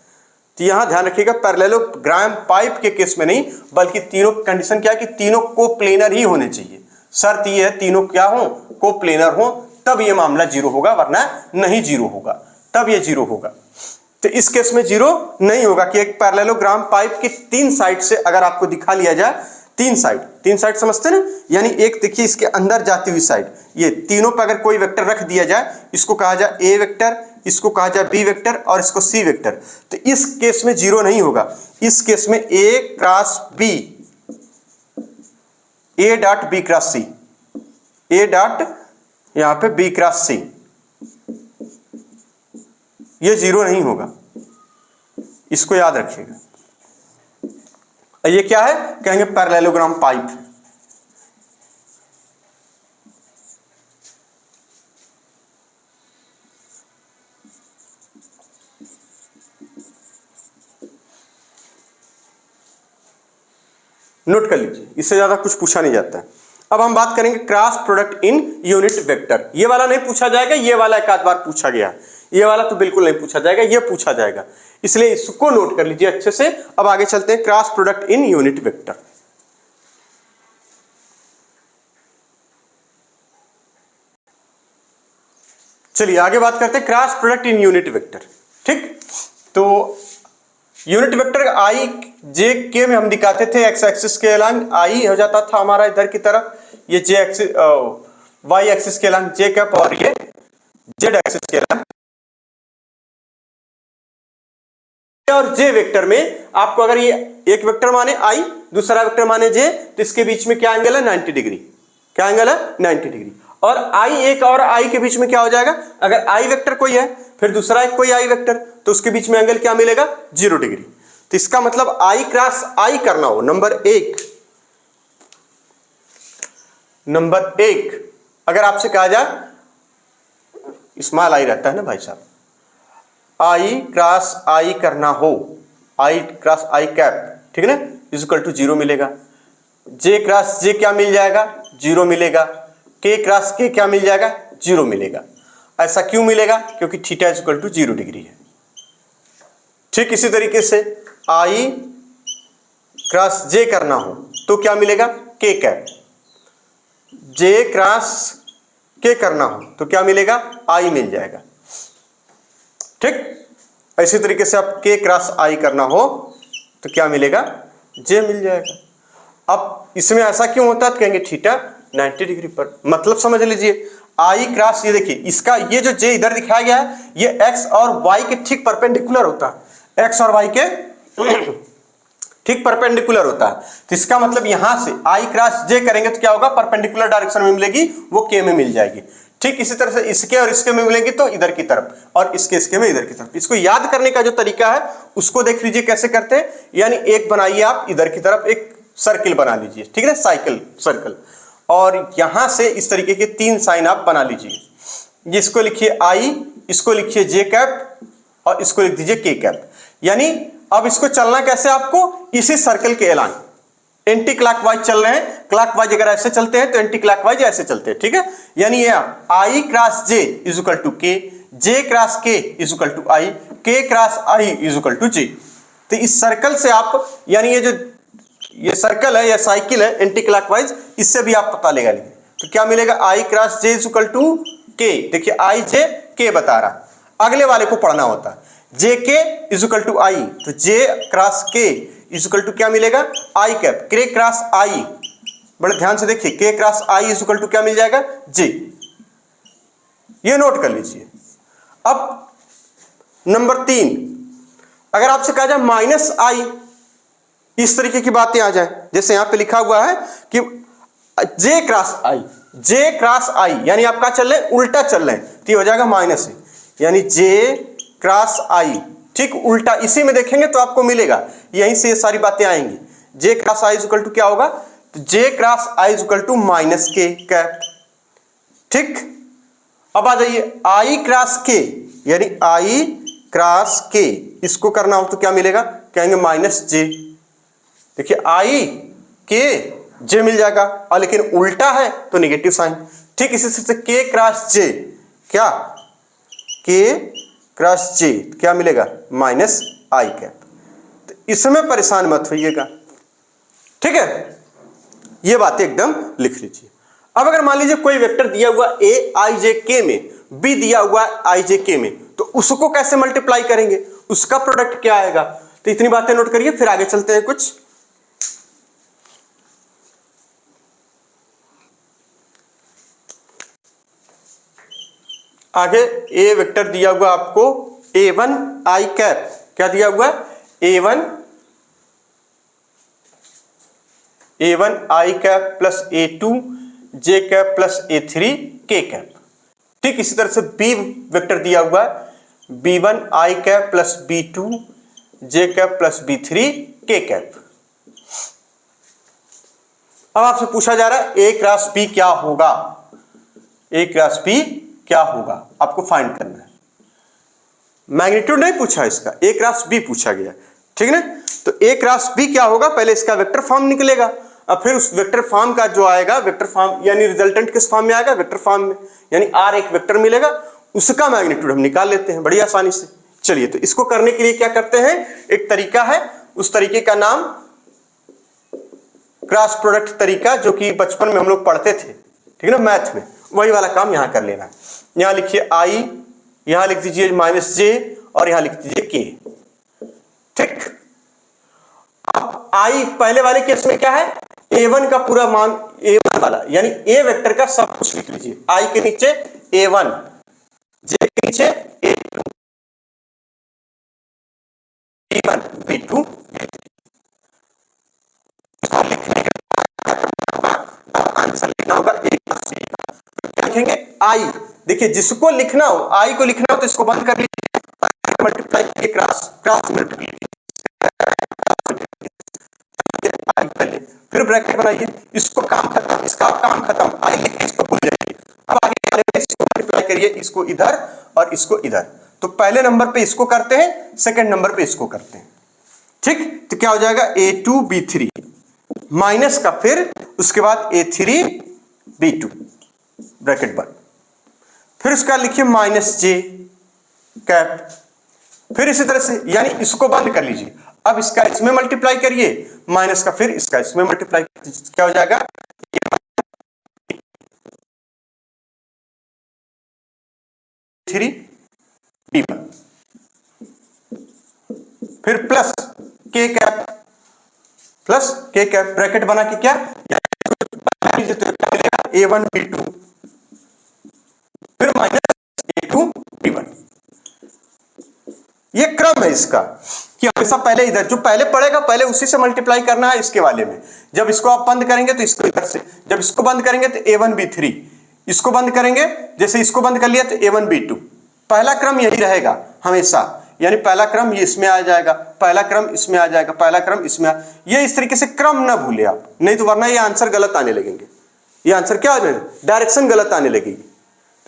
तो यहां ध्यान रखिएगा पैरेललोग्राम पाइप के केस में नहीं, बल्कि तीनों कंडीशन क्या है कि तीनों कोप्लेनर ही होने चाहिए। शर्त ये है तीनों क्या हो, कोप्लेनर हो, तब ये मामला 0 होगा, वरना नहीं 0 होगा, तब ये 0 होगा। तो इस केस में 0 नहीं होगा कि एक पैरेललोग्राम पाइप की 3 साइड से अगर आपको दिखा लिया जाए, 3 साइड समझते ना, यानी एक देखिए इसके अंदर जाती हुई साइड, ये तीनों पर अगर कोई वेक्टर रख दिया जाए, इसको कहा जाए ए वेक्टर, इसको कहा जाए बी वेक्टर और इसको सी वेक्टर, तो इस केस में 0 नहीं होगा। इस केस में a cross b, a dot b cross c, a dot यहां पे बी क्रॉस सी, ये 0 नहीं होगा, इसको याद रखिएगा। ये क्या है, कहेंगे पैरेललोग्राम पाइप। नोट कर लीजिए, इससे ज्यादा कुछ पूछा नहीं जाता है। अब हम बात करेंगे cross product in unit vector. ये वाला नहीं पूछा जाएगा, ये वाला एक आध बार पूछा गया, ये वाला तो बिल्कुल नहीं पूछा जाएगा, ये पूछा जाएगा, इसलिए इसको नोट कर लीजिए अच्छे से। अब आगे चलते हैं, cross product in unit vector. चलिए आगे बात करते हैं cross product in unit vector. ठीक, तो यूनिट वेक्टर आई जे के में हम दिखाते थे एक्स एक्सिस के अलॉन्ग आई हो जाता था हमारा इधर की तरफ, ये जे एक्सिस वाई एक्सिस के अलॉन्ग जे कैप, और ये जेड एक्सिस के अलॉन्ग। और जे वेक्टर में आपको अगर ये एक वेक्टर माने आई, दूसरा वेक्टर माने जे, तो इसके बीच में क्या एंगल है 90 डिग्री, क्या एंगल है 90 डिग्री। और आई एक और आई के बीच में क्या हो जाएगा, अगर आई वेक्टर कोई है फिर दूसरा एक कोई आई वेक्टर, तो उसके बीच में एंगल क्या मिलेगा 0 डिग्री। तो इसका मतलब आई क्रॉस आई करना हो, नंबर एक अगर आपसे कहा जाए स्मॉल आई रहता है ना भाई साहब, आई क्रॉस आई करना हो, आई क्रॉस आई कैप, ठीक है ना, इक्वल टू 0 मिलेगा। जे क्रॉस जे क्या मिल जाएगा 0 मिलेगा, के क्रॉस के क्या मिल जाएगा 0 मिलेगा। ऐसा क्यों मिलेगा, क्योंकि थीटा इक्वल टू 0 डिग्री है। ठीक इसी तरीके से आई क्रॉस जे करना हो तो क्या मिलेगा के कैप, जे क्रॉस के करना हो तो क्या मिलेगा आई मिल जाएगा। ठीक, इसी तरीके से आप के क्रॉस आई करना हो तो क्या मिलेगा जे मिल जाएगा। अब इसमें ऐसा क्यों होता है, तो कहेंगे थीटा 90 डिग्री पर। मतलब समझ लीजिए आई क्रॉस, ये देखिए इसका ये जो जे इधर दिखाया गया है ये एक्स और वाई के ठीक परपेंडिकुलर होता है, एक्स और वाई के ठीक परपेंडिकुलर होता है। तो इसका मतलब यहां से आई क्रॉस जे करेंगे तो क्या होगा, परपेंडिकुलर डायरेक्शन में मिलेगी वो के में मिल जाएगी। ठीक इसी तरह से इसके और इसके में मिलेगी तो इधर की तरफ, और इसके में इधर की तरफ। इसको याद करने का जो तरीका है उसको देख लीजिए कैसे करते हैं। यानी एक बनाइए आप इधर की तरफ एक सर्किल बना लीजिए, ठीक है ना, साइकिल सर्कल, और यहां से इस तरीके के 3 साइन आप बना लीजिए। जिसको लिखिए आई, इसको लिखिए जे कैप और इसको लिख दीजिए के कैप। यानी अब इसको चलना कैसे, आपको इसी सर्कल के अलॉन्ग एंटी क्लॉकवाइज चल रहे हैं। क्लॉकवाइज अगर ऐसे चलते हैं तो एंटी क्लॉकवाइज ऐसे चलते हैं, ठीक है। यानी ये i cross j is equal to k, j cross k is equal to i, k cross I is equal to j. तो इस सर्कल से आप, यानी ये जो ये सर्कल है या साइकिल है एंटी क्लॉकवाइज, इससे भी आप पता लगा लेंगे। तो क्या मिलेगा i cross j is equal to k, देखिए आई जे के बता रहा, अगले वाले को पढ़ना होता है। जे के इज इक्वल टू आई, तो j cross k is equal to क्या मिलेगा आई कैप, के क्रॉस आई, बड़े ध्यान से देखिए, K cross I is equal to क्या मिल जाएगा जे। ये नोट कर लीजिए। अब नंबर 3, अगर आपसे कहा जाए माइनस आई, इस तरीके की बातें आ जाए, जैसे यहां पे लिखा हुआ है कि जे क्रॉस आई, जे क्रॉस आई, यानी आप क्या चल रहे हैं उल्टा चल रहे हैं, तो ये हो जाएगा माइनस है, यानी जे क्रॉस आई, ठीक उल्टा इसी में देखेंगे तो आपको मिलेगा, यहीं से ये सारी बातें आएंगी। J cross i equal to क्या होगा, तो j cross i equal to minus k cap, ठीक, अब आ जाइए आई क्रॉस के, यानी आई क्रॉस के, इसको करना हो तो क्या मिलेगा, कहेंगे माइनस जे। देखिए आई के जे मिल जाएगा, और लेकिन उल्टा है तो नेगेटिव साइन। ठीक इसी से के क्रॉस जे, क्या के क्रॉस जे क्या मिलेगा, माइनस आई कैप। तो इसमें परेशान मत होइएगा, ठीक है, ये बातें एकदम लिख लीजिए। अब अगर मान लीजिए कोई वेक्टर दिया हुआ ए आई जे के में, बी दिया हुआ आई जे के में, तो उसको कैसे मल्टीप्लाई करेंगे, उसका प्रोडक्ट क्या आएगा। तो इतनी बातें नोट करिए, फिर आगे चलते हैं कुछ। आगे ए वेक्टर दिया हुआ आपको a1 आई कैप, क्या दिया हुआ a1 आई कैप प्लस a2 जे कैप प्लस a3 के कैप। ठीक इसी तरह से बी वेक्टर दिया हुआ है b1 आई कैप प्लस b2 जे कैप प्लस b3 के कैप। अब आपसे पूछा जा रहा है ए क्रॉस बी क्या होगा, ए क्रॉस बी क्या होगा आपको फाइंड करना है। मैग्नीट्यूड नहीं पूछा इसका, ए क्रॉस बी पूछा गया, ठीक है ना। तो ए क्रॉस बी क्या होगा, पहले इसका वेक्टर फॉर्म निकलेगा, और फिर उस वेक्टर फॉर्म का जो आएगा, वेक्टर फॉर्म यानी रिजल्टेंट किस फॉर्म में आएगा, वेक्टर फॉर्म में, यानी आर एक वेक्टर मिलेगा, उसका मैग्नीट्यूड हम निकाल लेते हैं बड़ी आसानी से। चलिए, तो इसको करने के लिए क्या करते हैं, एक तरीका है, उस तरीके का नाम क्रॉस प्रोडक्ट तरीका, जो कि बचपन में हम लोग पढ़ते थे, ठीक है ना, मैथ में, वही वाला काम यहां कर लेना है। यहां लिखिए आई, यहां लिख दीजिए माइनस जे, और यहां लिख दीजिए के। ठीक, अब आई पहले वाले केस में क्या है, a1 का पूरा मान, a1 वाला यानी ए वेक्टर का सब कुछ लिख लीजिए। आई के नीचे a1, जे के नीचे a2, b1 b2, आंसर लिखना होगा a प्लस b का। क्या लिखेंगे, आई, देखिए जिसको लिखना हो, आई को लिखना हो तो इसको बंद कर लीजिए, मल्टीप्लाई के क्रॉस, क्रॉस मल्टीप्लाई, पहले फिर ब्रैकेट बनाइए, इसको काम खत्म, इसका काम खत्म, आई लिख के इसको भूल जाइए। अब आगे वाले में इसको मल्टीप्लाई करिए, इसको इधर और इसको इधर। तो पहले नंबर पे इसको करते हैं, सेकंड नंबर पे इसको करते हैं। ठीक, तो क्या हो जाएगा a2 b3 माइनस का, फिर उसके बाद a3 b2 ब्रैकेट बंद, फिर उसका लिखिए माइनस जे कैप, फिर इसी तरह से, यानी इसको बंद कर लीजिए। अब इसका इसमें मल्टीप्लाई करिए, माइनस का फिर इसका इसमें मल्टीप्लाई, क्या हो जाएगा 3 b1, फिर प्लस के कैप, प्लस के कैप ब्रैकेट बना के क्या a1 b2, फिर माइनस a2 b1। ये क्रम है इसका कि हमेशा पहले इधर जो पहले पड़ेगा पहले उसी से मल्टीप्लाई करना है इसके वाले में। जब इसको आप बंद करेंगे तो इसको इधर से, जब इसको बंद करेंगे तो a1 b3, इसको बंद करेंगे, जैसे इसको बंद कर लिया तो a1 b2। पहला क्रम यही रहेगा हमेशा, यानी पहला क्रम ये इसमें आ जाएगा, पहला क्रम इसमें आ जाएगा, पहला क्रम इसमें ये इस तरीके से क्रम ना भूले आप, नहीं तो वरना ये आंसर गलत आने लगेंगे, ये आंसर क्या आने, डायरेक्शन गलत आने लगेगी,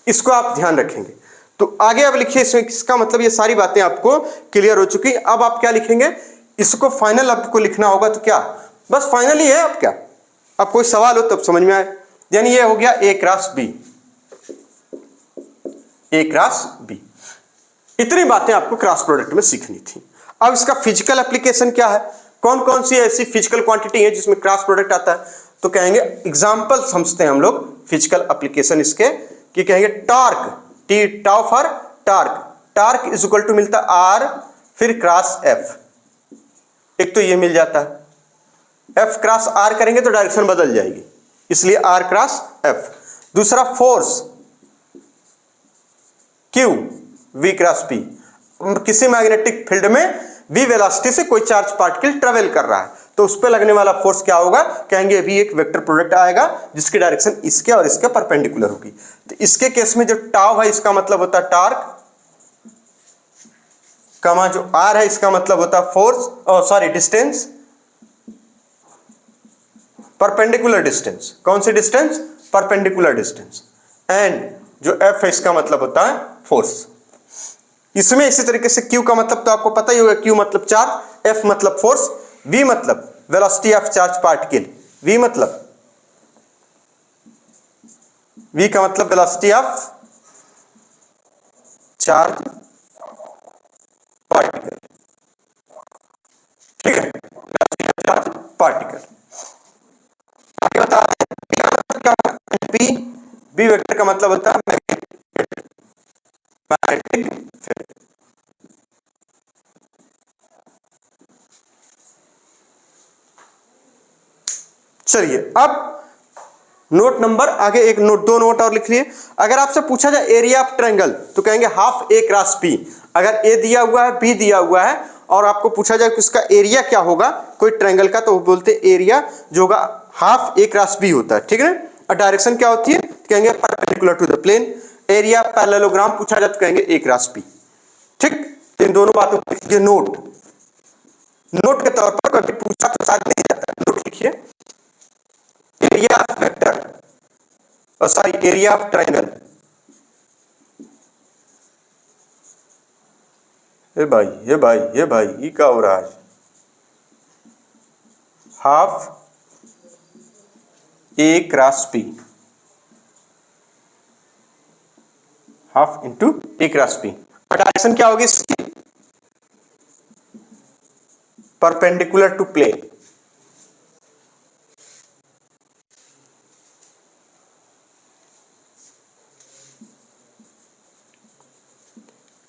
इसको आप ध्यान रखेंगे। तो आगे अब लिखिए, इसमें इसका मतलब ये सारी बातें आपको क्लियर हो चुकी। अब आप क्या लिखेंगे, इसको फाइनल आपको लिखना होगा, तो क्या बस फाइनल ही है। अब क्या, अब कोई सवाल हो तब समझ में आए, यानी ये हो गया ए क्रॉस बी, ए क्रॉस बी। इतनी बातें आपको क्रॉस प्रोडक्ट में सीखनी थी। अब इसका फिजिकल एप्लीकेशन क्या है, कौन कौन सी ऐसी फिजिकल क्वांटिटी है जिसमें क्रॉस प्रोडक्ट आता है, तो कहेंगे एग्जांपल समझते हैं हम लोग फिजिकल एप्लीकेशन इसके, कि कहेंगे torque, T tau for torque, torque is equal to मिलता आर फिर क्रॉस एफ, एक तो ये मिल जाता है, एफ क्रॉस आर करेंगे तो डायरेक्शन बदल जाएगी, इसलिए आर क्रॉस एफ। दूसरा force Q V cross P, किसी मैग्नेटिक फील्ड में वी वेलोसिटी से कोई चार्ज पार्टिकल ट्रेवल कर रहा है तो उस पर लगने वाला फोर्स क्या होगा, कहेंगे भी एक वेक्टर प्रोडक्ट आएगा जिसकी डायरेक्शन इसके और इसके परपेंडिकुलर होगी। तो इसके केस में जो टाउ है इसका मतलब होता है टॉर्क, कमा जो आर है इसका मतलब होता है force, sorry distance, perpendicular distance. कौन सी डिस्टेंस, परपेंडिकुलर डिस्टेंस। एंड जो F है इसका मतलब होता है फोर्स। इसमें इसी तरीके से Q का मतलब तो आपको पता ही होगा, Q मतलब चार्ज, F मतलब फोर्स, V मतलब velocity of charge particle, V का मतलब वेलोसिटी ऑफ चार्ज पार्टिकल, ठीक है, चार्ज पार्टिकल। आगे बता P, B वेक्टर का मतलब होता है मैग्नेटिक फील्ड। चलिए अब नोट नंबर आगे एक नोट, दो नोट और लिख लिए। अगर आपसे पूछा जाए एरिया ऑफ ट्रायंगल तो कहेंगे हाफ ए क्रॉस बी। अगर ए दिया हुआ है, बी दिया हुआ है और आपको पूछा जाए कि उसका एरिया क्या होगा कोई ट्रायंगल का, तो वो बोलते हैं एरिया जो होगा हाफ ए क्रॉस बी होता है, ठीक है ना। और डायरेक्शन क्या होती है, कहेंगे perpendicular to the plane. Area parallelogram पूछा जाए तो कहेंगे ए क्रॉस बी, ठीक। इन दोनों बातों को लिखिए नोट, नोट के तौर पर, कभी पूछा तो शायद नहीं जाता, नोट लिखिए। Area of vector, sorry area of triangle, ये भाई ये भाई ये भाई ये क्या हो रहा है, हाफ ए क्रॉस बी, हाफ इंटू ए क्रॉस बी। डायरेक्शन क्या होगी इसकी, परपेंडिकुलर टू प्लेन,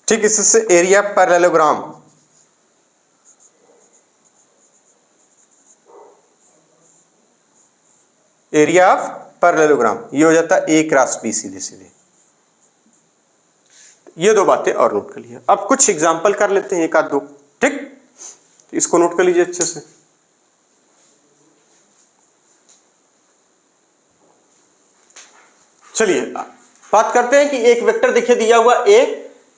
ठीक। इससे area parallelogram, area of parallelogram ये हो जाता है ए क्रॉस बी, सीधे सीधे। ये दो बातें और नोट कर लिए। अब कुछ एग्जांपल कर लेते हैं, एक आध दो, ठीक। इसको नोट कर लीजिए अच्छे से। चलिए बात करते हैं कि एक वेक्टर देखिए दिया हुआ a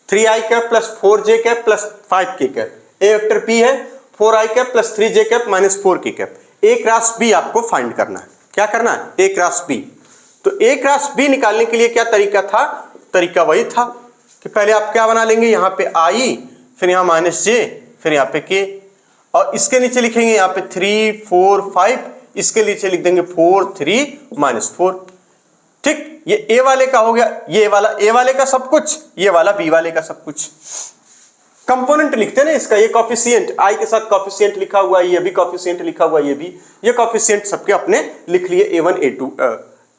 3i cap plus 4j cap plus 5k cap. A vector p है 4i cap plus 3j cap minus 4k cap. a cross b आपको फाइंड करना है। क्या करना है, a क्रॉस b। तो a क्रॉस b निकालने के लिए क्या तरीका था, तरीका वही था कि पहले आप क्या बना लेंगे, यहाँ पे i, फिर यहाँ माइनस j, फिर यहाँ पे k, और इसके नीचे लिखेंगे यहाँ पे 3 4 5, इसके नीचे लिख देंगे 4 3 माइनस 4, ठीक। ये ए वाले का हो गया, ये वाला ए वाले का सब कुछ, ये वाला बी वाले का सब कुछ। कंपोनेंट लिखते हैं ना इसका, ये कॉफिशिएंट आई के साथ कॉफिशिएंट लिखा हुआ है, ये भी कॉफिशिएंट लिखा हुआ है, ये भी, ये कॉफिशिएंट सबके अपने लिख लिए, a1 a2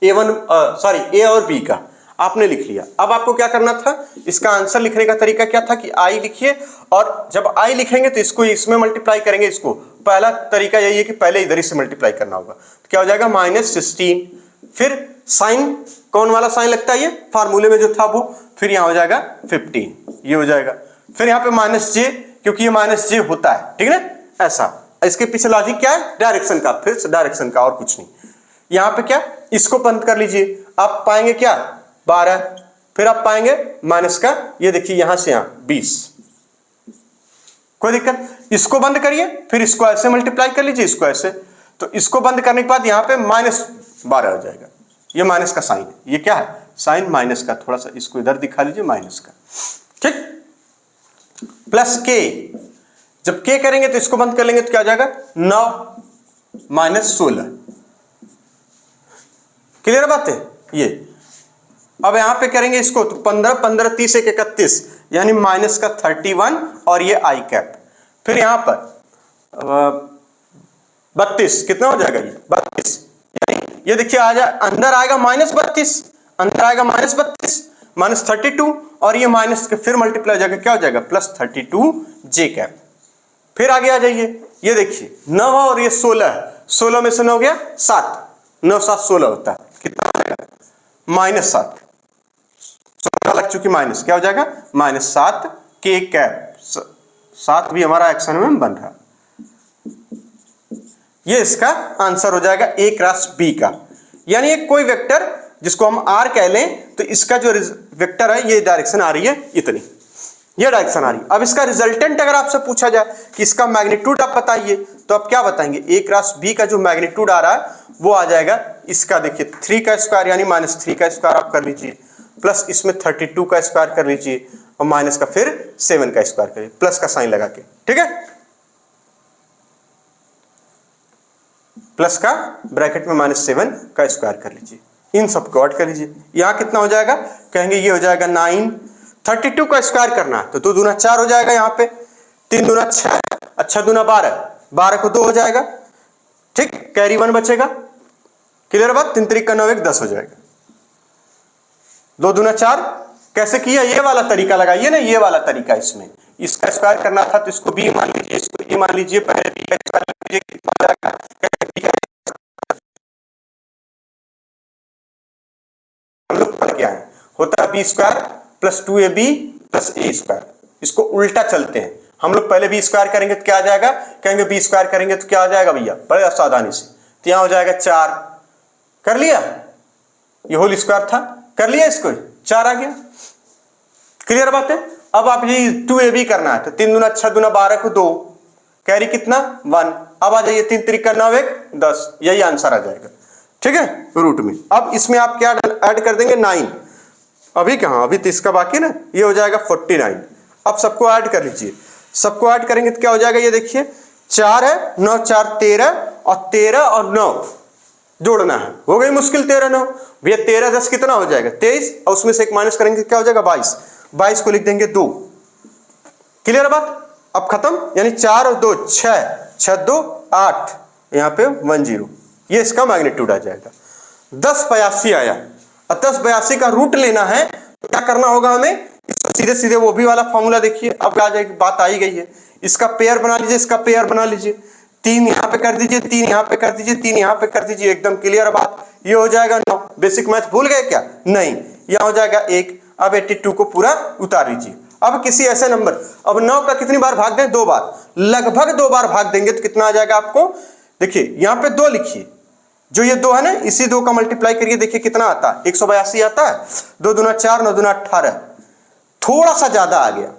a1 sorry a और b का आपने लिख लिया। अब आपको क्या करना था, इसका आंसर लिखने का तरीका क्या था कि i लिखिए, और जब i लिखेंगे तो इसको इसमें मल्टीप्लाई करेंगे। इसको पहला तरीका यही है कि पहले इधर ही से मल्टीप्लाई करना होगा, तो क्या हो जाएगा -16, फिर साइन, कौन वाला साइन लगता है, ये फार्मूले में जो था वो, फिर यहां हो जाएगा 15, ये हो जाएगा, फिर यहां पे माइनस जे, क्योंकि ये माइनस जे होता है, ठीक है ना। ऐसा इसके पीछे लॉजिक क्या है, डायरेक्शन का, फिर डायरेक्शन का और कुछ नहीं। यहां पे क्या, इसको बंद कर लीजिए, आप पाएंगे क्या 12, फिर आप पाएंगे माइनस का, ये देखिए यहां से यहां 20, कोई दिक्कत। इसको बंद करिए, फिर इसको ऐसे मल्टीप्लाई कर लीजिए, इसको ऐसे, तो इसको बंद करने के बाद यहां पे -12 हो जाएगा। ये माइनस का साइन है, ये क्या है, साइन माइनस का, थोड़ा सा इसको इधर दिखा लीजिए माइनस का, ठीक। प्लस के, जब के करेंगे तो इसको बंद कर लेंगे तो क्या हो जाएगा 9 माइनस 16, क्लियर बात है ये। अब यहां पे करेंगे इसको तो 15 15 30 1 31, यानी माइनस का 31, और ये आई कैप, फिर यहां पर 32, कितना हो जाएगा ये 32, यानी ये देखिए आ जाए, अंदर आएगा -32, अंदर आएगा -32 -32, और ये माइनस के फिर मल्टीप्लाई हो जाएगा, क्या हो जाएगा +32 जे कैप। फिर आगे आ जाइए, ये देखिए 9 और ये 16 है, 16 में से 9 गया 7, 9 7 16 होता है, कितना हो जाएगा -7, 16 लग चुकी माइनस, क्या हो जाएगा -7 के कैप, 7 भी हमारा एक्शन में बन रहा। ये इसका आंसर हो जाएगा ए क्रॉस बी का, यानी एक कोई वेक्टर जिसको हम आर कह लें, तो इसका जो वेक्टर है ये डायरेक्शन आ रही है इतनी, ये डायरेक्शन आ रही। अब इसका रिजल्टेंट अगर आपसे पूछा जाए कि इसका मैग्नीट्यूड आप बताइए, तो आप क्या बताएंगे, ए क्रॉस बी का जो मैग्नीट्यूड आ रहा है वो आ जाएगा इसका, देखिए 3 का स्क्वायर यानी -3 का स्क्वायर आप कर लीजिए, प्लस इसमें 32 का स्क्वायर कर लीजिए, और माइनस का फिर 7 का स्क्वायर करिए, प्लस का साइन लगा के, ठीक है, प्लस का ब्रैकेट में -7 का स्क्वायर कर लीजिए, इन सबको ऐड कर लीजिए। यहां कितना हो जाएगा, कहेंगे ये हो जाएगा 9, 32 का स्क्वायर करना है तो 2 दूना 4 हो जाएगा, यहाँ पे 3 दूना 6, अच्छा दूना 12, 12 को 2 हो जाएगा, ठीक, कैरी 1 बचेगा, क्लियर बात, 3 3 का 9 1 10 हो जाएगा, 2 दूना 4, कैसे किया, ये वाला तरीका लगाइए ना, ये वाला तरीका, इसमें इसका स्क्वायर करना था तो इसको बी मान लीजिए, इसको ए मान लीजिए, पहले बी का स्क्वायर लीजिए, कितना हो जाएगा, हम लोग पढ़ के आए, होता है b square plus 2ab plus a square, इसको उल्टा चलते हैं, हम लोग पहले बी स्क्वायर करेंगे तो क्या आ जाएगा, कहेंगे बी स्क्वायर करेंगे तो क्या आ जाएगा भैया, बड़े सावधानी से, तो यहां हो जाएगा 4, कर लिया, ये होल स्क्वायर था, कर लिया, इसको 4 आ गया, क्लियर बात है। अब आप ये 2ab करना है तो 3 दूना 6 दूना 12 को 2, कैरी कितना 1, अब आ जाइए 3 3 का 9 1 10, यही आंसर आ जाएगा, ठीक है, रूट में। अब इसमें आप क्या ऐड कर देंगे 9, अभी कहां, अभी तो इसका बाकी ना, ये हो जाएगा 49, अब सबको ऐड कर लीजिए, सबको ऐड करेंगे तो क्या हो जाएगा, ये देखिए 4 है, 9 4 13, और 13 और 9 जोड़ना है, हो गई मुश्किल, 13 9 भैया, 13 10 कितना हो जाएगा 23, और उसमें से एक माइनस करेंगे क्या हो जाएगा 22, 22 को लिख देंगे 2, क्लियर बात, अब खत्म, यानी 4 और 2 6, 6 2 8, यहाँ पे 10, ये इसका मैग्नीट्यूड आ जाएगा। 1082 आया, और 1082 का रूट लेना है तो क्या करना होगा हमें, सीधे सीधे वो भी वाला फॉर्मूला देखिए, अब आ जाएगी, बात आई गई है, इसका पेयर बना लीजिए, इसका पेयर बना लीजिए, 3 यहाँ पे कर दीजिए, 3 यहाँ पे कर दीजिए, 3 यहाँ पे कर दीजिए, एकदम क्लियर बात, ये हो जाएगा 9, बेसिक मैथ भूल गए क्या, नहीं, यहाँ हो जाएगा 1, अब 82 को पूरा उतार लीजिए। अब किसी ऐसे नंबर, अब 9 का कितनी बार भाग दें, 2 बार, लगभग 2 बार भाग देंगे तो कितना आ जाएगा आपको, देखिए यहाँ पे 2 लिखिए, जो ये 2 है ना, इसी 2 का मल्टीप्लाई करिए, देखिए कितना आता है, 182 आता है, 2 दूना 4 9 दूना 18, थोड़ा सा ज्यादा आ गया,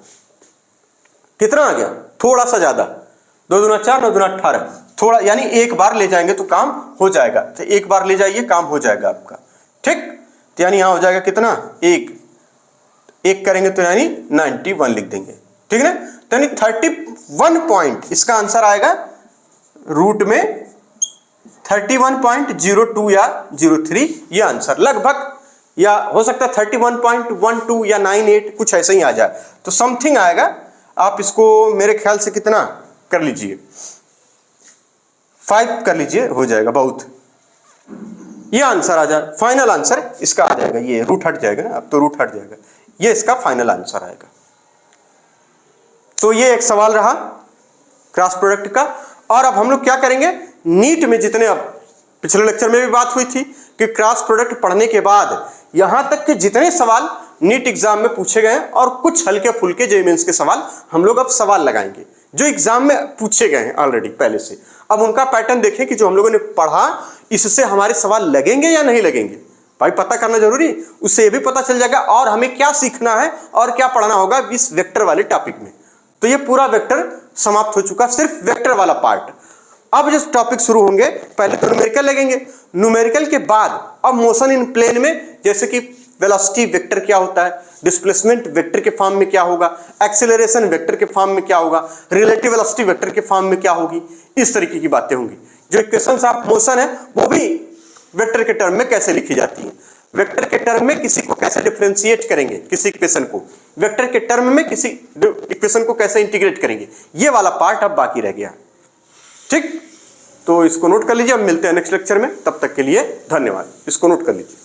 कितना आ गया, थोड़ा सा ज्यादा, 2 दूना 4 9 दूना 18, थोड़ा, यानी एक बार ले जाएंगे तो काम हो जाएगा, तो एक बार ले जाइए, काम हो जाएगा आपका, ठीक, तो यानी यहां हो जाएगा कितना, एक करेंगे तो यानी 91 लिख देंगे, ठीक है ना, तो यानी 31 पॉइंट इसका आंसर आएगा, रूट में 31.02 या 03, ये आंसर लगभग, या हो सकता है 31.12 या 98, कुछ ऐसे ही आ जाए, तो समथिंग आएगा, आप इसको मेरे ख्याल से कितना कर लीजिए, 5 कर लीजिए, हो जाएगा बहुत, ये आंसर आ जाए, फाइनल आंसर इसका आ जाएगा, ये रूट हट जाएगा ना, अब तो रूट हट जाएगा, ये इसका फाइनल आंसर आएगा। तो ये एक सवाल रहा क्रॉस प्रोडक्ट का। और अब हम लोग क्या करेंगे, नीट में जितने, अब पिछले लेक्चर में भी बात हुई थी कि क्रॉस प्रोडक्ट पढ़ने के बाद यहां तक के जितने सवाल नीट एग्जाम में पूछे गए हैं, और कुछ हल्के फुल्के जेईई मेंस के सवाल हम लोग अब सवाल लगाएंगे जो एग्जाम में पूछे गए हैं ऑलरेडी पहले से। अब उनका पैटर्न देखें कि जो हम लोगों ने पढ़ा इससे हमारे सवाल लगेंगे या नहीं लगेंगे, भाई पता करना जरूरी, उससे ये भी पता चल जाएगा और हमें क्या सीखना है और क्या पढ़ना होगा इस वेक्टर वाले टॉपिक में। तो ये पूरा वेक्टर समाप्त हो चुका, सिर्फ वेक्टर वाला पार्ट। अब जो टॉपिक शुरू होंगे, पहले तो न्यूमेरिकल लगेंगे, न्यूमेरिकल के बाद अब मोशन इन प्लेन में, जैसे कि वेलोसिटी वेक्टर क्या होता है, डिस्प्लेसमेंट वेक्टर के फॉर्म में क्या होगा, एक्सेलरेशन वेक्टर के फॉर्म में क्या होगा, रिलेटिव वेलोसिटी वेक्टर के फॉर्म में क्या होगी, इस तरीके की बातें होंगी। जो इक्वेशंस ऑफ मोशन है वो भी वेक्टर के टर्म में कैसे लिखी जाती है, वेक्टर के टर्म में किसी को कैसे डिफरेंशिएट करेंगे, किसी इक्वेशन को वेक्टर के टर्म में किसी इक्वेशन को कैसे इंटीग्रेट करेंगे, ये वाला पार्ट अब बाकी रह गया। ठीक, तो इसको नोट कर लीजिए, अब मिलते हैं नेक्स्ट लेक्चर में, तब तक के लिए धन्यवाद। इसको नोट कर लीजिए।